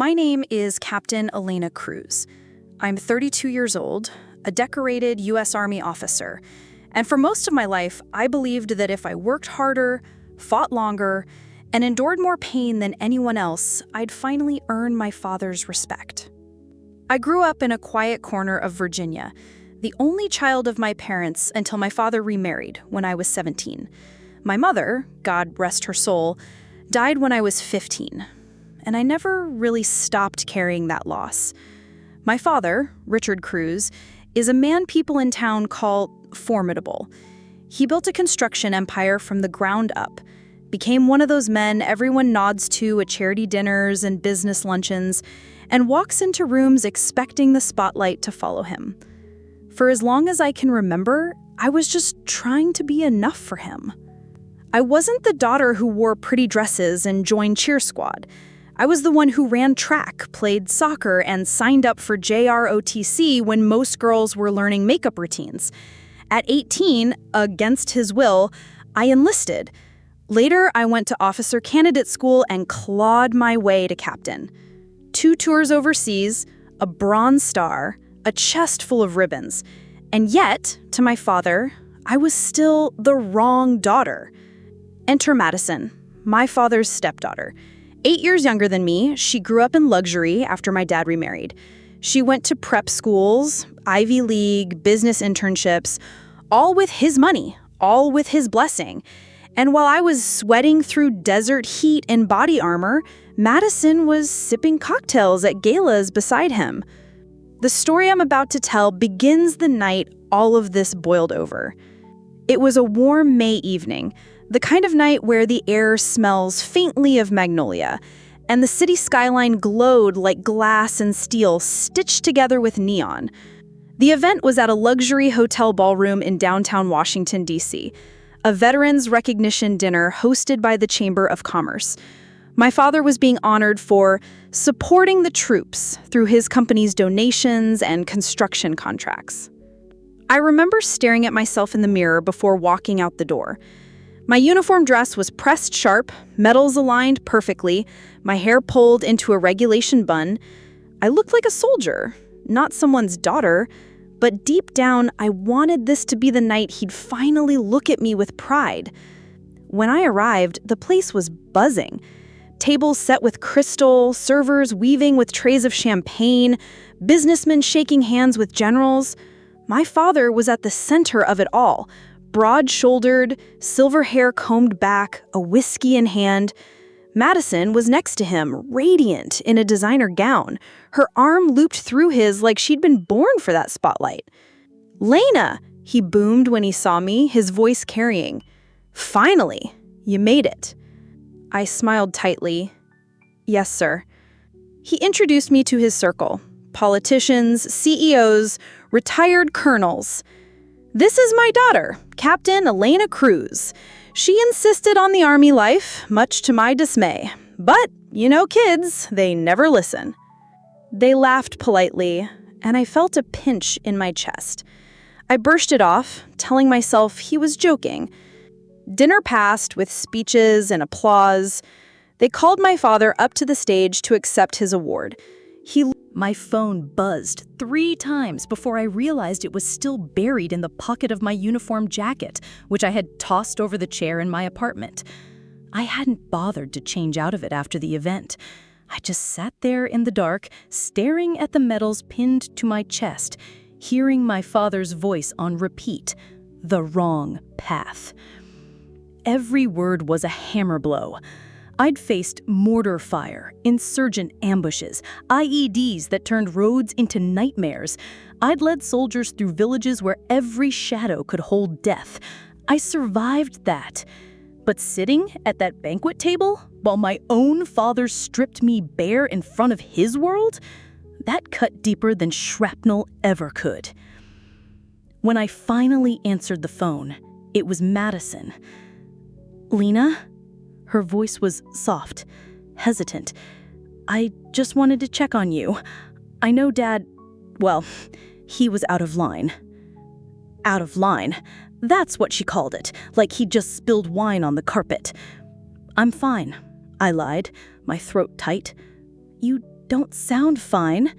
My name is Captain Elena Cruz. I'm 32 years old, a decorated U.S. Army officer, and for most of my life, I believed that if I worked harder, fought longer, and endured more pain than anyone else, I'd finally earn my father's respect. I grew up in a quiet corner of Virginia, the only child of my parents until my father remarried when I was 17. My mother, God rest her soul, died when I was 15, and I never really stopped carrying that loss. My father, Richard Cruz, is a man people in town call formidable. He built a construction empire from the ground up, became one of those men everyone nods to at charity dinners and business luncheons, and walks into rooms expecting the spotlight to follow him. For as long as I can remember, I was just trying to be enough for him. I wasn't the daughter who wore pretty dresses and joined cheer squad. I was the one who ran track, played soccer, and signed up for JROTC when most girls were learning makeup routines. At 18, against his will, I enlisted. Later, I went to officer candidate school and clawed my way to captain. 2 tours overseas, a Bronze Star, a chest full of ribbons. And yet, to my father, I was still the wrong daughter. Enter Madison, my father's stepdaughter. 8 years younger than me, she grew up in luxury after my dad remarried. She went to prep schools, Ivy League, business internships, all with his money, all with his blessing. And while I was sweating through desert heat in body armor, Madison was sipping cocktails at galas beside him. The story I'm about to tell begins the night all of this boiled over. It was a warm May evening, the kind of night where the air smells faintly of magnolia, and the city skyline glowed like glass and steel stitched together with neon. The event was at a luxury hotel ballroom in downtown Washington, D.C., a veterans recognition dinner hosted by the Chamber of Commerce. My father was being honored for supporting the troops through his company's donations and construction contracts. I remember staring at myself in the mirror before walking out the door. My uniform dress was pressed sharp, medals aligned perfectly, my hair pulled into a regulation bun. I looked like a soldier, not someone's daughter, but deep down, I wanted this to be the night he'd finally look at me with pride. When I arrived, the place was buzzing. Tables set with crystal, servers weaving with trays of champagne, businessmen shaking hands with generals. My father was at the center of it all, broad-shouldered, silver hair combed back, a whiskey in hand. Madison was next to him, radiant in a designer gown, her arm looped through his like she'd been born for that spotlight. "Lena," he boomed when he saw me, his voice carrying. "Finally, you made it." I smiled tightly. "Yes, sir." He introduced me to his circle, politicians, CEOs, retired colonels. "This is my daughter, Captain Elena Cruz. She insisted on the Army life, much to my dismay. But, you know kids, they never listen." They laughed politely, and I felt a pinch in my chest. I brushed it off, telling myself he was joking. Dinner passed with speeches and applause. They called my father up to the stage to accept his award. My phone buzzed 3 times before I realized it was still buried in the pocket of my uniform jacket, which I had tossed over the chair in my apartment. I hadn't bothered to change out of it after the event. I just sat there in the dark, staring at the medals pinned to my chest, hearing my father's voice on repeat, "The wrong path." Every word was a hammer blow. I'd faced mortar fire, insurgent ambushes, IEDs that turned roads into nightmares. I'd led soldiers through villages where every shadow could hold death. I survived that. But sitting at that banquet table, while my own father stripped me bare in front of his world, that cut deeper than shrapnel ever could. When I finally answered the phone, it was Madison. "Lena?" Her voice was soft, hesitant. "I just wanted to check on you. I know Dad, well, he was out of line." Out of line? That's what she called it, like he'd just spilled wine on the carpet. "I'm fine," I lied, my throat tight. You don't sound fine."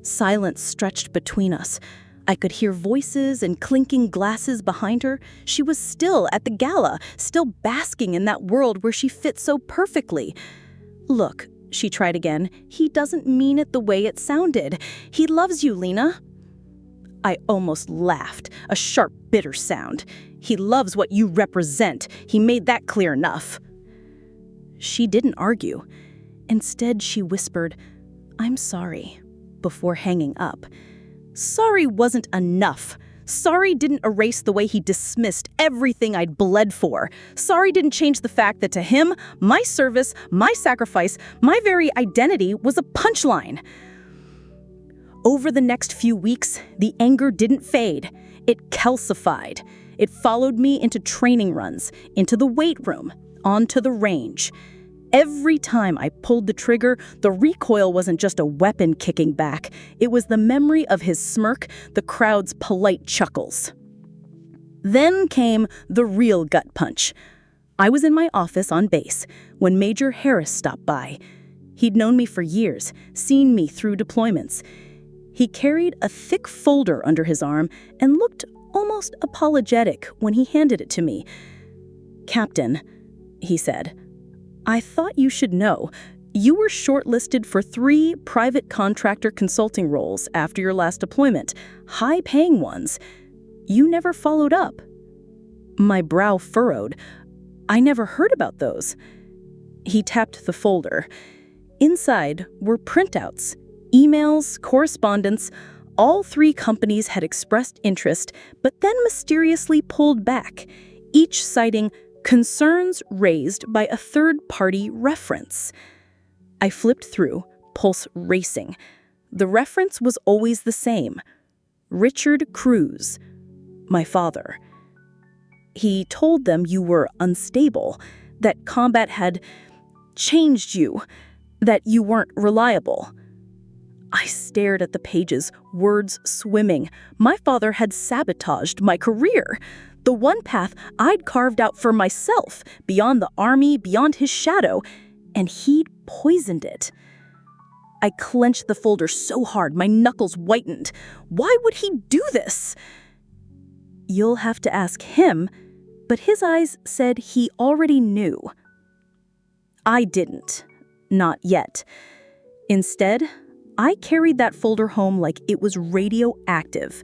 Silence stretched between us. I could hear voices and clinking glasses behind her. She was still at the gala, still basking in that world where she fit so perfectly. "Look," she tried again, "he doesn't mean it the way it sounded. He loves you, Lena." I almost laughed, a sharp, bitter sound. "He loves what you represent. He made that clear enough." She didn't argue. Instead, she whispered, "I'm sorry," before hanging up. Sorry wasn't enough. Sorry didn't erase the way he dismissed everything I'd bled for. Sorry didn't change the fact that to him, my service, my sacrifice, my very identity was a punchline. Over the next few weeks, the anger didn't fade. It calcified. It followed me into training runs, into the weight room, onto the range. Every time I pulled the trigger, the recoil wasn't just a weapon kicking back. It was the memory of his smirk, the crowd's polite chuckles. Then came the real gut punch. I was in my office on base when Major Harris stopped by. He'd known me for years, seen me through deployments. He carried a thick folder under his arm and looked almost apologetic when he handed it to me. "Captain," he said, "I thought you should know. You were shortlisted for 3 private contractor consulting roles after your last deployment, high-paying ones. You never followed up." My brow furrowed. I never heard about those. He tapped the folder. Inside were printouts, emails, correspondence. All 3 companies had expressed interest, but then mysteriously pulled back, each citing concerns raised by a third-party reference. I flipped through, pulse racing. The reference was always the same. Richard Cruz, my father. He told them you were unstable, that combat had changed you, that you weren't reliable. I stared at the pages, words swimming. My father had sabotaged my career. The one path I'd carved out for myself, beyond the army, beyond his shadow, and he'd poisoned it. I clenched the folder so hard my knuckles whitened. Why would he do this? You'll have to ask him, but his eyes said he already knew. I didn't. Not yet. Instead, I carried that folder home like it was radioactive.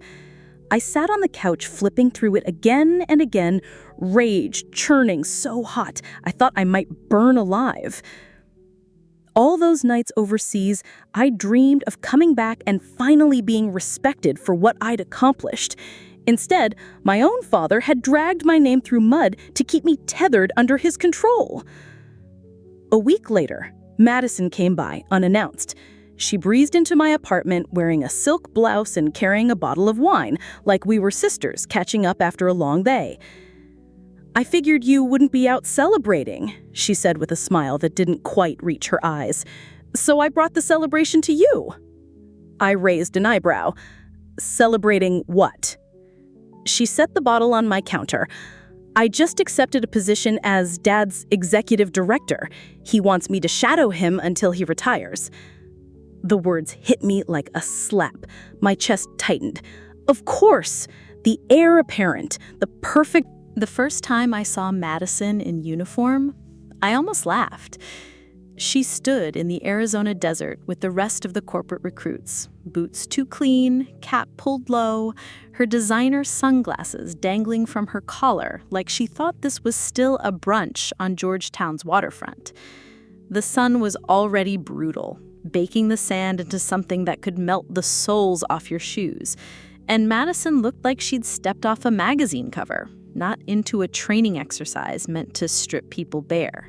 I sat on the couch flipping through it again and again, rage churning so hot I thought I might burn alive. All those nights overseas, I dreamed of coming back and finally being respected for what I'd accomplished. Instead, my own father had dragged my name through mud to keep me tethered under his control. A week later, Madison came by, unannounced. She breezed into my apartment wearing a silk blouse and carrying a bottle of wine, like we were sisters catching up after a long day. "I figured you wouldn't be out celebrating," she said with a smile that didn't quite reach her eyes. "So I brought the celebration to you." I raised an eyebrow. "Celebrating what?" She set the bottle on my counter. "I just accepted a position as Dad's executive director. He wants me to shadow him until he retires." The words hit me like a slap. My chest tightened. Of course, the heir apparent, the perfect... The first time I saw Madison in uniform, I almost laughed. She stood in the Arizona desert with the rest of the corporate recruits, boots too clean, cap pulled low, her designer sunglasses dangling from her collar like she thought this was still a brunch on Georgetown's waterfront. The sun was already brutal, baking the sand into something that could melt the soles off your shoes. And Madison looked like she'd stepped off a magazine cover, not into a training exercise meant to strip people bare.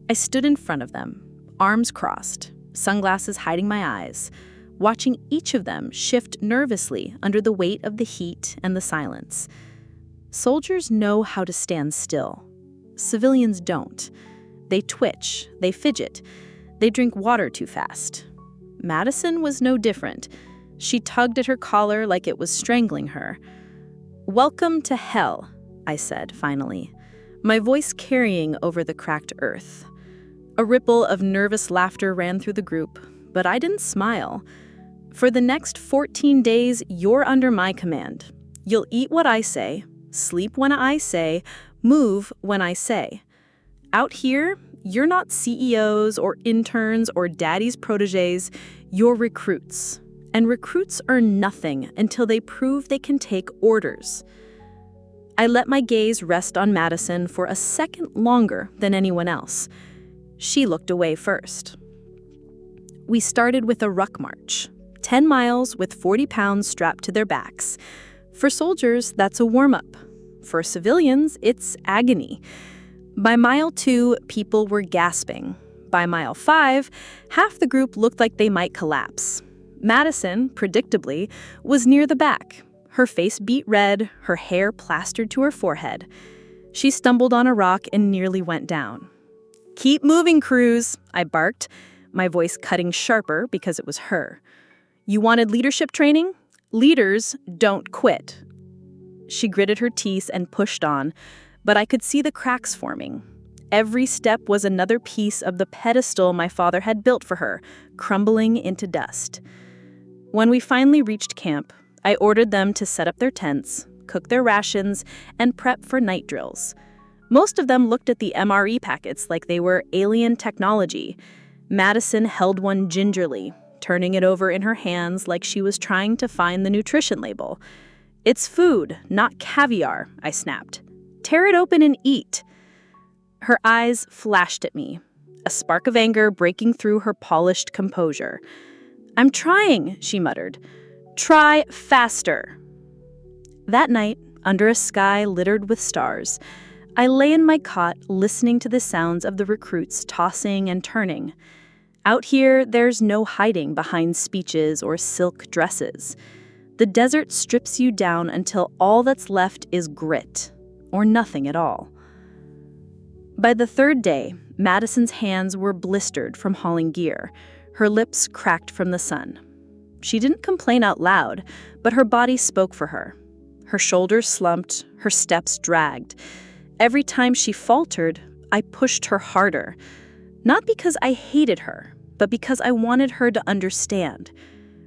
I stood in front of them, arms crossed, sunglasses hiding my eyes, watching each of them shift nervously under the weight of the heat and the silence. Soldiers know how to stand still. Civilians don't. They twitch, they fidget, they drink water too fast. Madison was no different. She tugged at her collar like it was strangling her. "Welcome to hell," I said finally, my voice carrying over the cracked earth. A ripple of nervous laughter ran through the group, but I didn't smile. For the next 14 days, you're under my command. You'll eat what I say, sleep when I say, move when I say. Out here, you're not CEOs or interns or daddy's protégés, you're recruits. And recruits earn nothing until they prove they can take orders. I let my gaze rest on Madison for a second longer than anyone else. She looked away first. We started with a ruck march, 10 miles with 40 pounds strapped to their backs. For soldiers, that's a warm-up. For civilians, it's agony. By mile 2, people were gasping. By mile 5, half the group looked like they might collapse. Madison, predictably, was near the back. Her face beat red, her hair plastered to her forehead. She stumbled on a rock and nearly went down. "Keep moving, Cruz," I barked, my voice cutting sharper because it was her. "You wanted leadership training? Leaders don't quit." She gritted her teeth and pushed on, but I could see the cracks forming. Every step was another piece of the pedestal my father had built for her, crumbling into dust. When we finally reached camp, I ordered them to set up their tents, cook their rations, and prep for night drills. Most of them looked at the MRE packets like they were alien technology. Madison held one gingerly, turning it over in her hands like she was trying to find the nutrition label. "It's food, not caviar," I snapped. "Tear it open and eat." Her eyes flashed at me, a spark of anger breaking through her polished composure. "I'm trying," she muttered. "Try faster." That night, under a sky littered with stars, I lay in my cot listening to the sounds of the recruits tossing and turning. Out here, there's no hiding behind speeches or silk dresses. The desert strips you down until all that's left is grit, or nothing at all. By the third day, Madison's hands were blistered from hauling gear, her lips cracked from the sun. She didn't complain out loud, but her body spoke for her. Her shoulders slumped, her steps dragged. Every time she faltered, I pushed her harder. Not because I hated her, but because I wanted her to understand.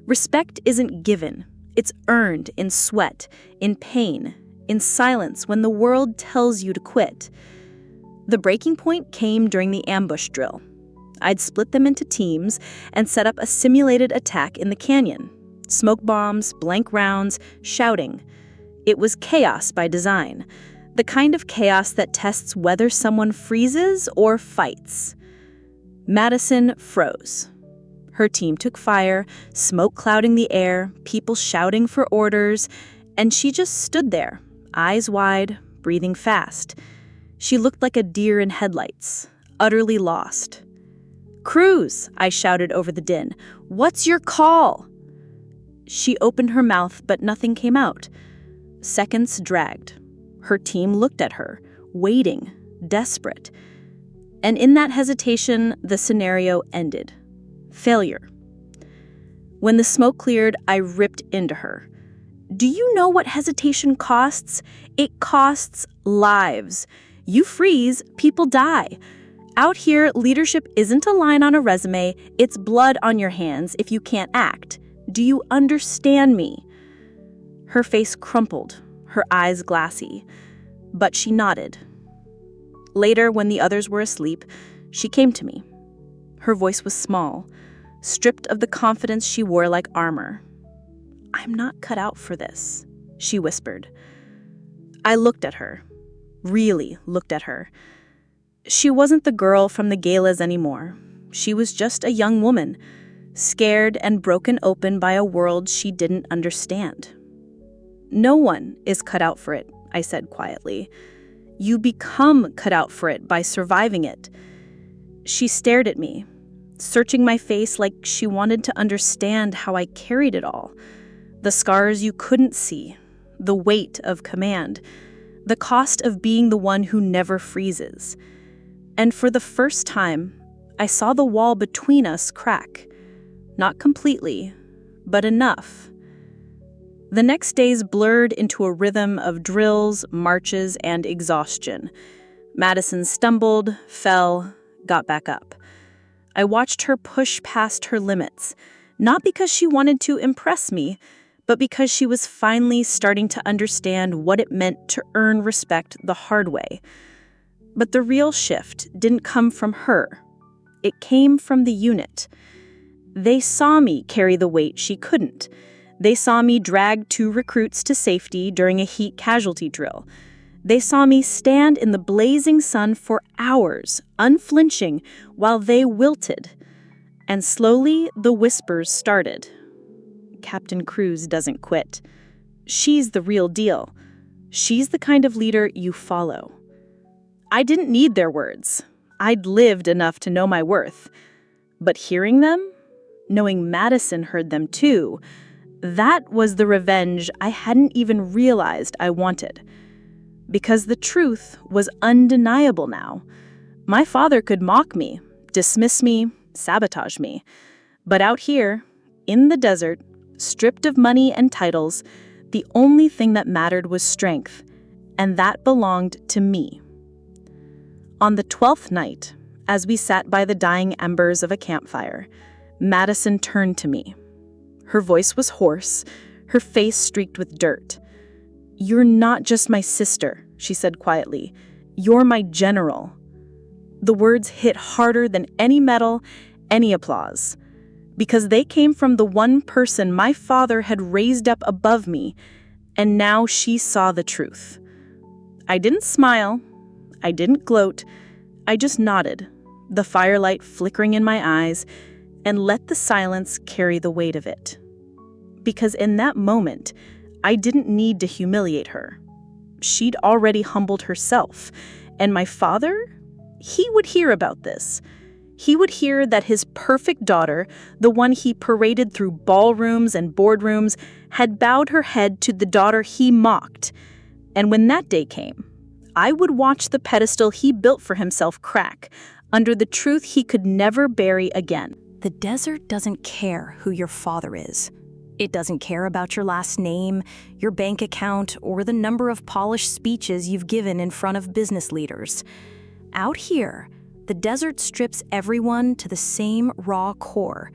Respect isn't given. It's earned in sweat, in pain, in silence when the world tells you to quit. The breaking point came during the ambush drill. I'd split them into teams and set up a simulated attack in the canyon. Smoke bombs, blank rounds, shouting. It was chaos by design. The kind of chaos that tests whether someone freezes or fights. Madison froze. Her team took fire, smoke clouding the air, people shouting for orders, and she just stood there, eyes wide, breathing fast. She looked like a deer in headlights, utterly lost. "Cruz," I shouted over the din. "What's your call?" She opened her mouth, but nothing came out. Seconds dragged. Her team looked at her, waiting, desperate. And in that hesitation, the scenario ended. Failure. When the smoke cleared, I ripped into her. "Do you know what hesitation costs? It costs lives. You freeze, people die. Out here, leadership isn't a line on a resume, it's blood on your hands if you can't act. Do you understand me?" Her face crumpled, her eyes glassy, but she nodded. Later, when the others were asleep, she came to me. Her voice was small, stripped of the confidence she wore like armor. "I'm not cut out for this," she whispered. I looked at her, really looked at her. She wasn't the girl from the galas anymore. She was just a young woman, scared and broken open by a world she didn't understand. "No one is cut out for it," I said quietly. "You become cut out for it by surviving it." She stared at me, searching my face like she wanted to understand how I carried it all. The scars you couldn't see, the weight of command, the cost of being the one who never freezes. And for the first time, I saw the wall between us crack. Not completely, but enough. The next days blurred into a rhythm of drills, marches, and exhaustion. Madison stumbled, fell, got back up. I watched her push past her limits, not because she wanted to impress me, but because she was finally starting to understand what it meant to earn respect the hard way. But the real shift didn't come from her. It came from the unit. They saw me carry the weight she couldn't. They saw me drag 2 recruits to safety during a heat casualty drill. They saw me stand in the blazing sun for hours, unflinching, while they wilted. And slowly, the whispers started. Captain Cruz doesn't quit. She's the real deal. She's the kind of leader you follow. I didn't need their words. I'd lived enough to know my worth. But hearing them, knowing Madison heard them too, that was the revenge I hadn't even realized I wanted. Because the truth was undeniable now. My father could mock me, dismiss me, sabotage me. But out here, in the desert, stripped of money and titles, the only thing that mattered was strength, and that belonged to me. On the 12th night, as we sat by the dying embers of a campfire, Madison turned to me. Her voice was hoarse, her face streaked with dirt. "You're not just my sister," she said quietly. "You're my general." The words hit harder than any medal, any applause, because they came from the one person my father had raised up above me, and now she saw the truth. I didn't smile. I didn't gloat. I just nodded, the firelight flickering in my eyes, and let the silence carry the weight of it. Because in that moment, I didn't need to humiliate her. She'd already humbled herself, and my father, he would hear about this. He would hear that his perfect daughter, the one he paraded through ballrooms and boardrooms, had bowed her head to the daughter he mocked. And when that day came, I would watch the pedestal he built for himself crack under the truth he could never bury again. The desert doesn't care who your father is. It doesn't care about your last name, your bank account, or the number of polished speeches you've given in front of business leaders. Out here, the desert strips everyone to the same raw core.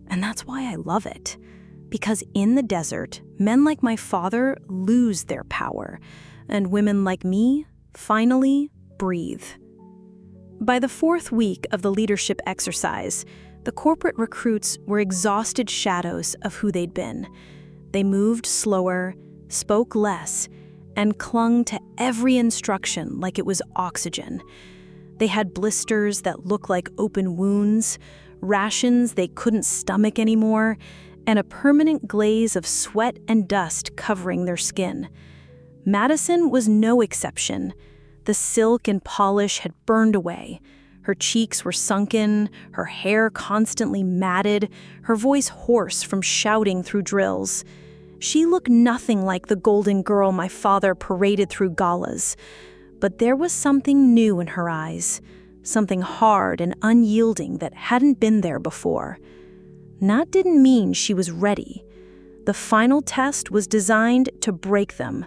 And that's why I love it. Because in the desert, men like my father lose their power, and women like me finally breathe. By the 4th week of the leadership exercise, the corporate recruits were exhausted shadows of who they'd been. They moved slower, spoke less, and clung to every instruction like it was oxygen. They had blisters that looked like open wounds, rations they couldn't stomach anymore, and a permanent glaze of sweat and dust covering their skin. Madison was no exception. The silk and polish had burned away. Her cheeks were sunken, her hair constantly matted, her voice hoarse from shouting through drills. She looked nothing like the golden girl my father paraded through galas. But there was something new in her eyes, something hard and unyielding that hadn't been there before. That didn't mean she was ready. The final test was designed to break them,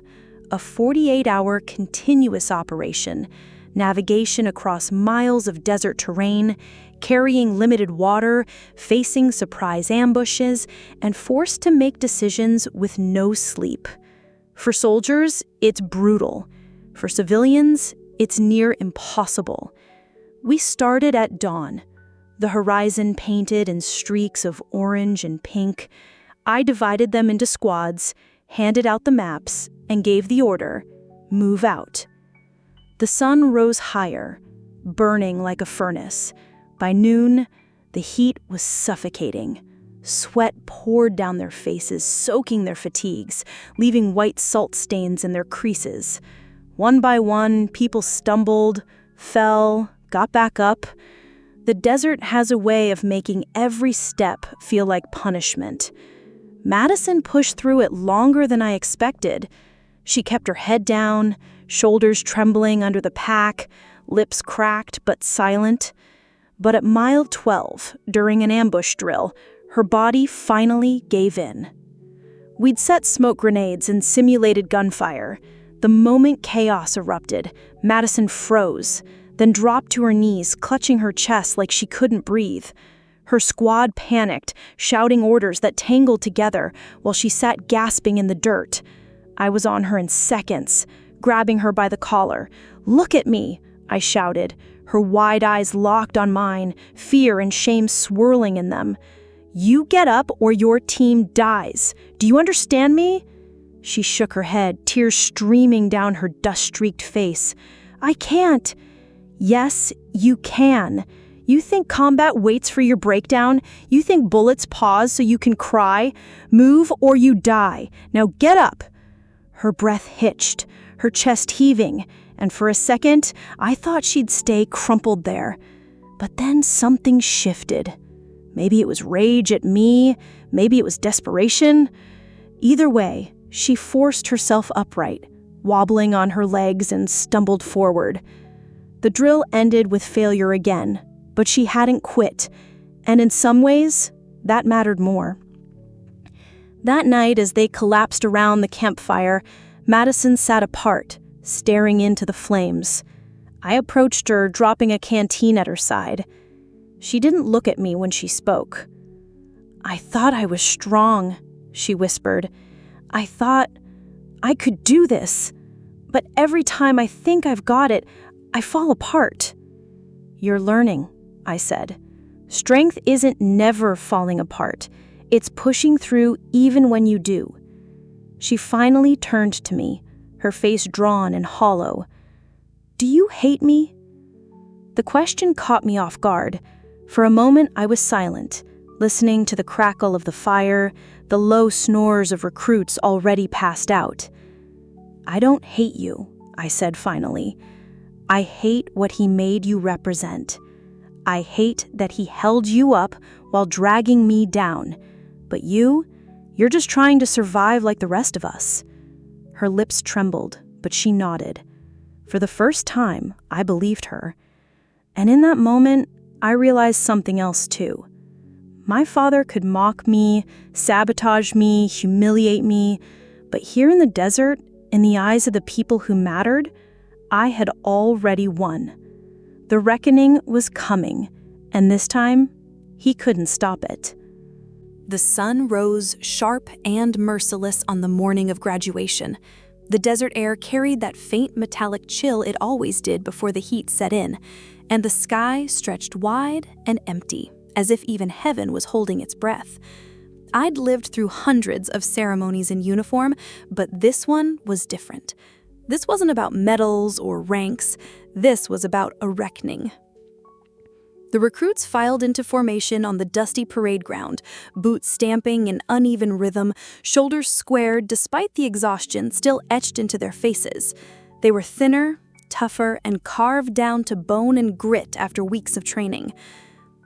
a 48-hour continuous operation, navigation across miles of desert terrain, carrying limited water, facing surprise ambushes, and forced to make decisions with no sleep. For soldiers, it's brutal. For civilians, it's near impossible. We started at dawn, the horizon painted in streaks of orange and pink. I divided them into squads, handed out the maps, and gave the order, move out. The sun rose higher, burning like a furnace. By noon, the heat was suffocating. Sweat poured down their faces, soaking their fatigues, leaving white salt stains in their creases. One by one, people stumbled, fell, got back up. The desert has a way of making every step feel like punishment. Madison pushed through it longer than I expected. She kept her head down, shoulders trembling under the pack, lips cracked but silent. But at mile 12, during an ambush drill, her body finally gave in. We'd set smoke grenades and simulated gunfire. The moment chaos erupted, Madison froze. then dropped to her knees, clutching her chest like she couldn't breathe. Her squad panicked, shouting orders that tangled together while she sat gasping in the dirt. I was on her in seconds, grabbing her by the collar. "Look at me," I shouted, her wide eyes locked on mine, fear and shame swirling in them. "You get up or your team dies. Do you understand me?" She shook her head, tears streaming down her dust-streaked face. "I can't." "Yes, you can. You think combat waits for your breakdown? You think bullets pause so you can cry? Move or you die. Now get up." Her breath hitched, her chest heaving, and for a second, I thought she'd stay crumpled there. But then something shifted. Maybe it was rage at me, maybe it was desperation. Either way, she forced herself upright, wobbling on her legs and stumbled forward. The drill ended with failure again, but she hadn't quit, and in some ways, that mattered more. That night, as they collapsed around the campfire, Madison sat apart, staring into the flames. I approached her, dropping a canteen at her side. She didn't look at me when she spoke. "I thought I was strong," she whispered. "I thought I could do this. But every time I think I've got it, I fall apart." "You're learning," I said. "Strength isn't never falling apart. It's pushing through even when you do." She finally turned to me, her face drawn and hollow. "Do you hate me?" The question caught me off guard. For a moment, I was silent, listening to the crackle of the fire, the low snores of recruits already passed out. "I don't hate you," I said finally. "I hate what he made you represent. I hate that he held you up while dragging me down. But you're just trying to survive like the rest of us." Her lips trembled, but she nodded. For the first time, I believed her. And in that moment, I realized something else too. My father could mock me, sabotage me, humiliate me, but here in the desert, in the eyes of the people who mattered, I had already won. The reckoning was coming, and this time, he couldn't stop it. The sun rose sharp and merciless on the morning of graduation. The desert air carried that faint metallic chill it always did before the heat set in, and the sky stretched wide and empty, as if even heaven was holding its breath. I'd lived through hundreds of ceremonies in uniform, but this one was different. This wasn't about medals or ranks. This was about a reckoning. The recruits filed into formation on the dusty parade ground, boots stamping in uneven rhythm, shoulders squared despite the exhaustion still etched into their faces. They were thinner, tougher, and carved down to bone and grit after weeks of training.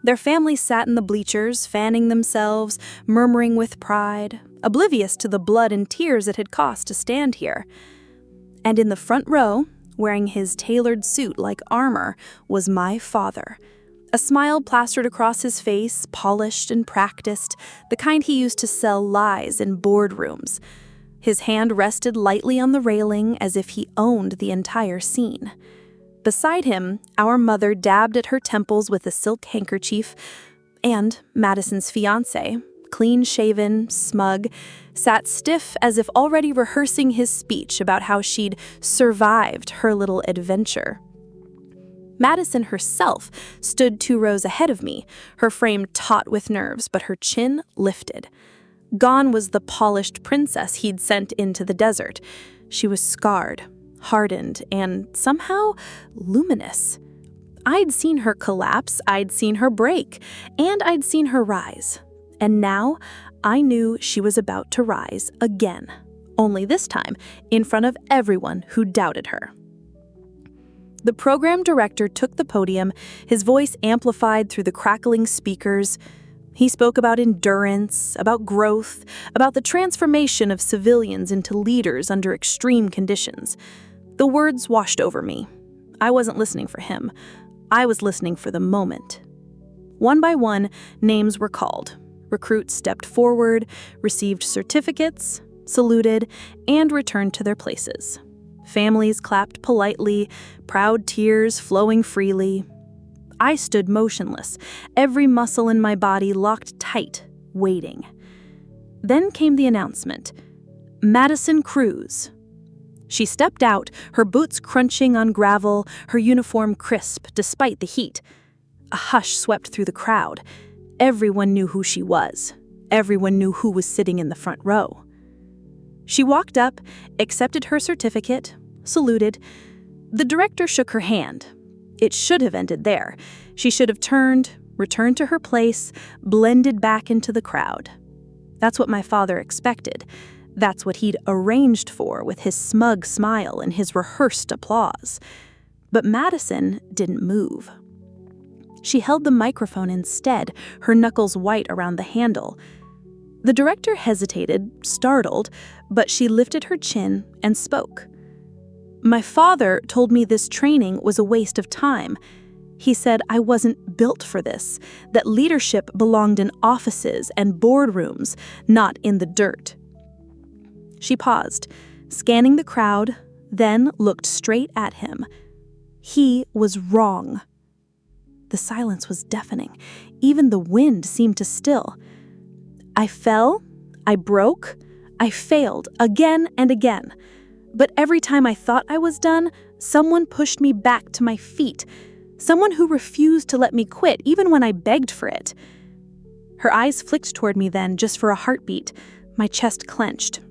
Their families sat in the bleachers, fanning themselves, murmuring with pride, oblivious to the blood and tears it had cost to stand here. And in the front row, wearing his tailored suit like armor, was my father. A smile plastered across his face, polished and practiced, the kind he used to sell lies in boardrooms. His hand rested lightly on the railing as if he owned the entire scene. Beside him, our mother dabbed at her temples with a silk handkerchief, and Madison's fiancé, clean-shaven, smug, sat stiff as if already rehearsing his speech about how she'd survived her little adventure. Madison herself stood 2 rows ahead of me, her frame taut with nerves, but her chin lifted. Gone was the polished princess he'd sent into the desert. She was scarred, hardened, and somehow luminous. I'd seen her collapse, I'd seen her break, and I'd seen her rise. And now, I knew she was about to rise again, only this time in front of everyone who doubted her. The program director took the podium, his voice amplified through the crackling speakers. He spoke about endurance, about growth, about the transformation of civilians into leaders under extreme conditions. The words washed over me. I wasn't listening for him. I was listening for the moment. One by one, names were called. Recruits stepped forward, received certificates, saluted, and returned to their places. Families clapped politely, proud tears flowing freely. I stood motionless, every muscle in my body locked tight, waiting. Then came the announcement. Madison Cruz. She stepped out, her boots crunching on gravel, her uniform crisp despite the heat. A hush swept through the crowd. Everyone knew who she was. Everyone knew who was sitting in the front row. She walked up, accepted her certificate, saluted. The director shook her hand. It should have ended there. She should have turned, returned to her place, blended back into the crowd. That's what my father expected. That's what he'd arranged for with his smug smile and his rehearsed applause. But Madison didn't move. She held the microphone instead, her knuckles white around the handle. The director hesitated, startled, but she lifted her chin and spoke. My father told me this training was a waste of time. He said I wasn't built for this, that leadership belonged in offices and boardrooms, not in the dirt. She paused, scanning the crowd, then looked straight at him. He was wrong. The silence was deafening. Even the wind seemed to still. I fell, I broke, I failed again and again. But every time I thought I was done, someone pushed me back to my feet. Someone who refused to let me quit, even when I begged for it. Her eyes flicked toward me then, just for a heartbeat. My chest clenched.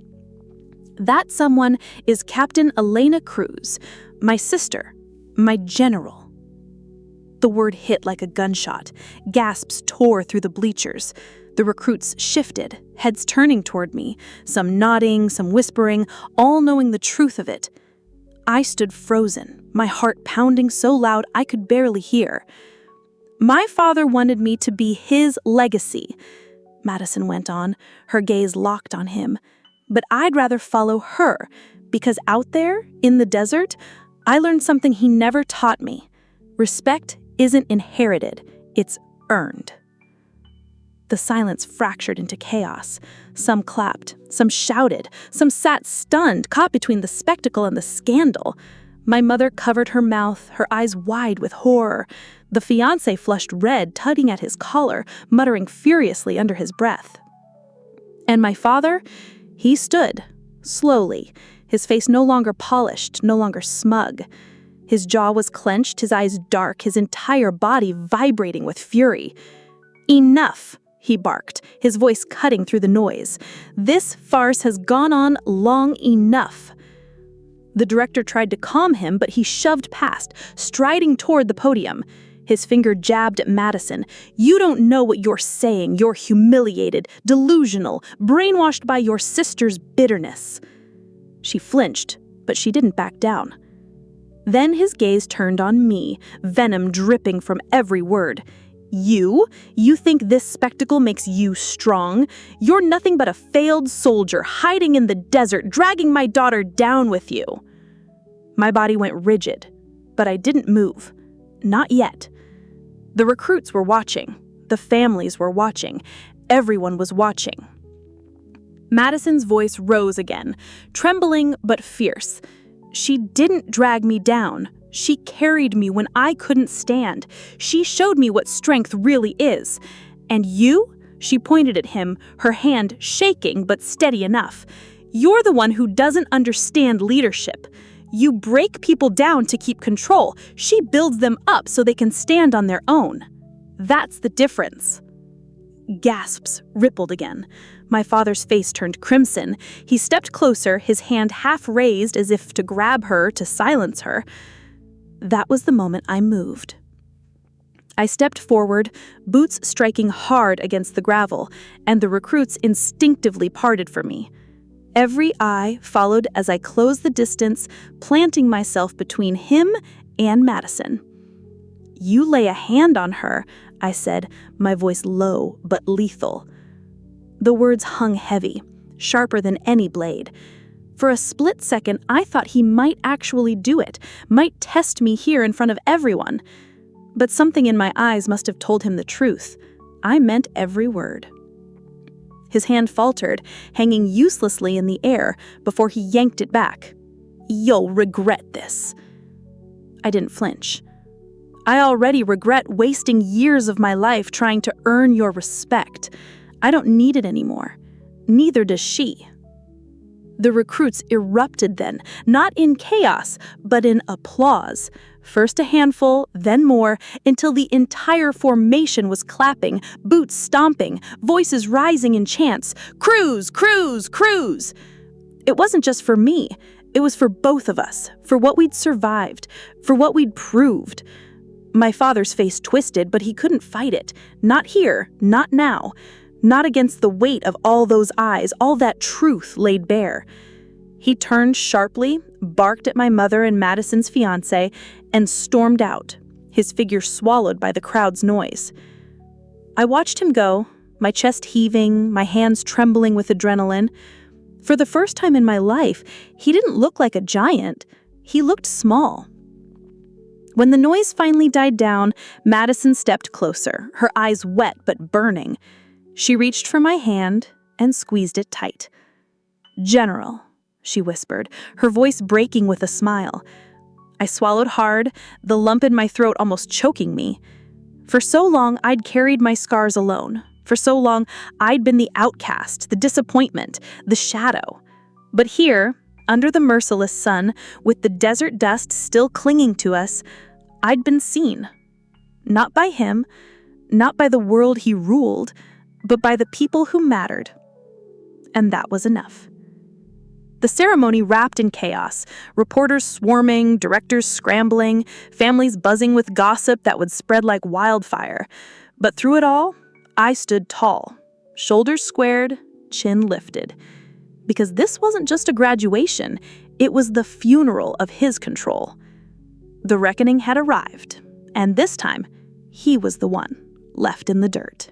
That someone is Captain Elena Cruz, my sister, my general. The word hit like a gunshot. Gasps tore through the bleachers. The recruits shifted, heads turning toward me, some nodding, some whispering, all knowing the truth of it. I stood frozen, my heart pounding so loud I could barely hear. My father wanted me to be his legacy, Madison went on, her gaze locked on him. But I'd rather follow her, because out there, in the desert, I learned something he never taught me. Respect isn't inherited, it's earned. The silence fractured into chaos. Some clapped, some shouted, some sat stunned, caught between the spectacle and the scandal. My mother covered her mouth, her eyes wide with horror. The fiancé flushed red, tugging at his collar, muttering furiously under his breath. And my father, he stood, slowly, his face no longer polished, no longer smug. His jaw was clenched, his eyes dark, his entire body vibrating with fury. Enough, he barked, his voice cutting through the noise. This farce has gone on long enough. The director tried to calm him, but he shoved past, striding toward the podium. His finger jabbed at Madison. You don't know what you're saying. You're humiliated, delusional, brainwashed by your sister's bitterness. She flinched, but she didn't back down. Then his gaze turned on me, venom dripping from every word. You think this spectacle makes you strong? You're nothing but a failed soldier hiding in the desert, dragging my daughter down with you. My body went rigid, but I didn't move. Not yet. The recruits were watching. The families were watching. Everyone was watching. Madison's voice rose again, trembling but fierce. She didn't drag me down. She carried me when I couldn't stand. She showed me what strength really is. And you? She pointed at him, her hand shaking but steady enough. You're the one who doesn't understand leadership. You break people down to keep control. She builds them up so they can stand on their own. That's the difference. Gasps rippled again. My father's face turned crimson. He stepped closer, his hand half raised as if to grab her, to silence her. That was the moment I moved. I stepped forward, boots striking hard against the gravel, and the recruits instinctively parted for me. Every eye followed as I closed the distance, planting myself between him and Madison. You lay a hand on her, I said, my voice low but lethal. The words hung heavy, sharper than any blade. For a split second, I thought he might actually do it, might test me here in front of everyone. But something in my eyes must have told him the truth. I meant every word. His hand faltered, hanging uselessly in the air, before he yanked it back. "You'll regret this." I didn't flinch. "I already regret wasting years of my life trying to earn your respect. I don't need it anymore. Neither does she." The recruits erupted then, not in chaos, but in applause. First a handful, then more, until the entire formation was clapping, boots stomping, voices rising in chants, "Cruz! Cruz! Cruz!" It wasn't just for me. It was for both of us, for what we'd survived, for what we'd proved. My father's face twisted, but he couldn't fight it. Not here, not now. Not against the weight of all those eyes, all that truth laid bare. He turned sharply, barked at my mother and Madison's fiancé, and stormed out, his figure swallowed by the crowd's noise. I watched him go, my chest heaving, my hands trembling with adrenaline. For the first time in my life, he didn't look like a giant. He looked small. When the noise finally died down, Madison stepped closer, her eyes wet but burning. She reached for my hand and squeezed it tight. "General," she whispered, her voice breaking with a smile. I swallowed hard, the lump in my throat almost choking me. For so long, I'd carried my scars alone. For so long, I'd been the outcast, the disappointment, the shadow. But here, under the merciless sun, with the desert dust still clinging to us, I'd been seen. Not by him, not by the world he ruled, but by the people who mattered. And that was enough. The ceremony wrapped in chaos, reporters swarming, directors scrambling, families buzzing with gossip that would spread like wildfire. But through it all, I stood tall, shoulders squared, chin lifted. Because this wasn't just a graduation, it was the funeral of his control. The reckoning had arrived, and this time, he was the one left in the dirt.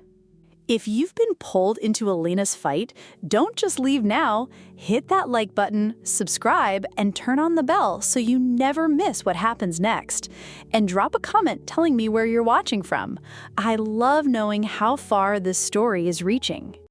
If you've been pulled into Alina's fight, don't just leave now. Hit that like button, subscribe, and turn on the bell so you never miss what happens next. And drop a comment telling me where you're watching from. I love knowing how far this story is reaching.